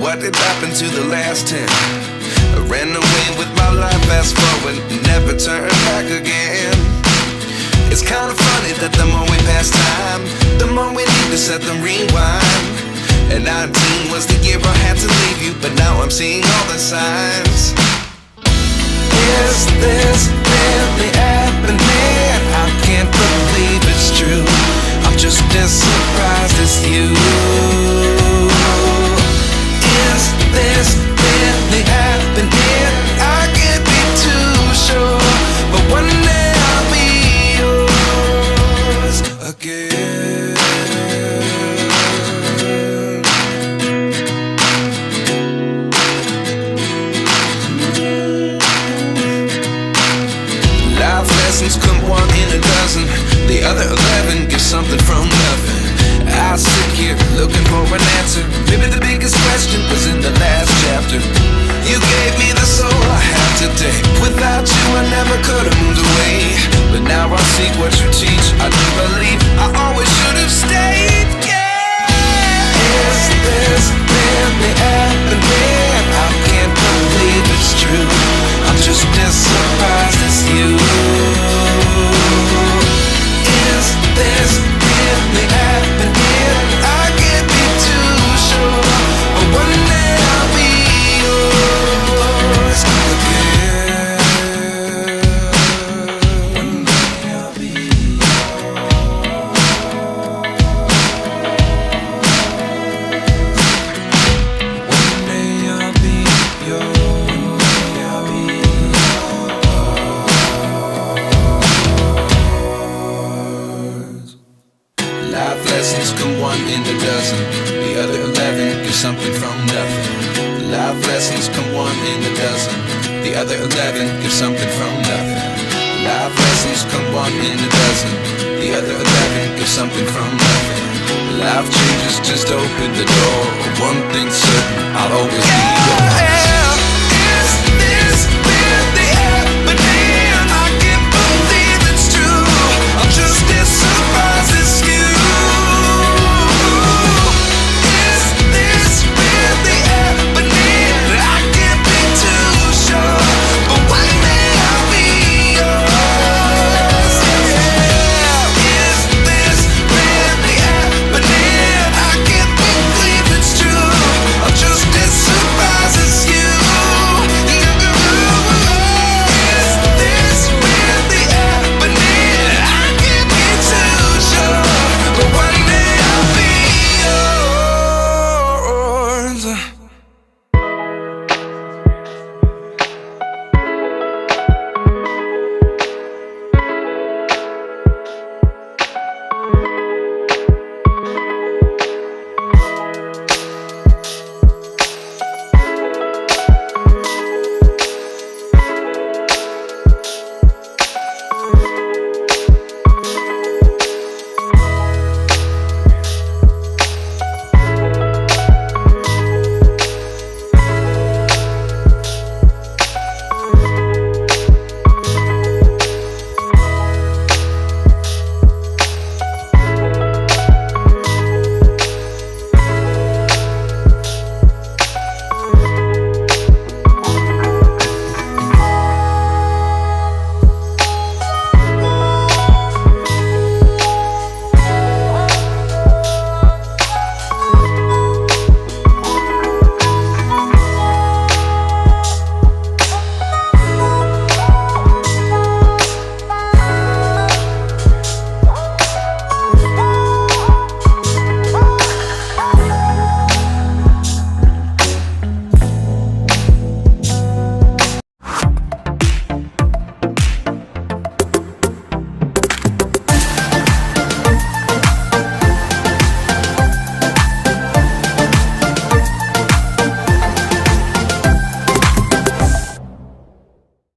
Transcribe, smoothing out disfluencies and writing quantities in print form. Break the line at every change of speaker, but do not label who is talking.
what did happen to the last 10? I ran away with my life, fast forward, never turn back again. It's kinda funny that the more we pass time, the more we need to set them rewind. And 19 was the year I had to leave you, but now I'm seeing all the signs. Is this really happening? I can't believe it's true. I'm just as surprised as you. Is this really happening? I can't be too sure, but one day I'll be yours again. Life lessons come one in a dozen. The other 11 get something from nothing. I sit here looking for an answer. Maybe the biggest question was in the last chapter. You gave me the soul I have today. Without you I never could have moved away. But now I see what you teach. I do believe I always should have stayed. Yeah. Is this really happening? I can't believe it's true. I'm just as surprised as you. Is this really happening? I can't be too sure, but one day I'll be yours again. One day I'll be yours. One day I'll be yours. I'll be yours. Life lessons come one in a dozen. The other 11 get something from nothing. Life lessons come one in a dozen. The other 11 get something from nothing. Life lessons come one in a dozen. The other 11 get something from nothing. Life changes just open the door. One thing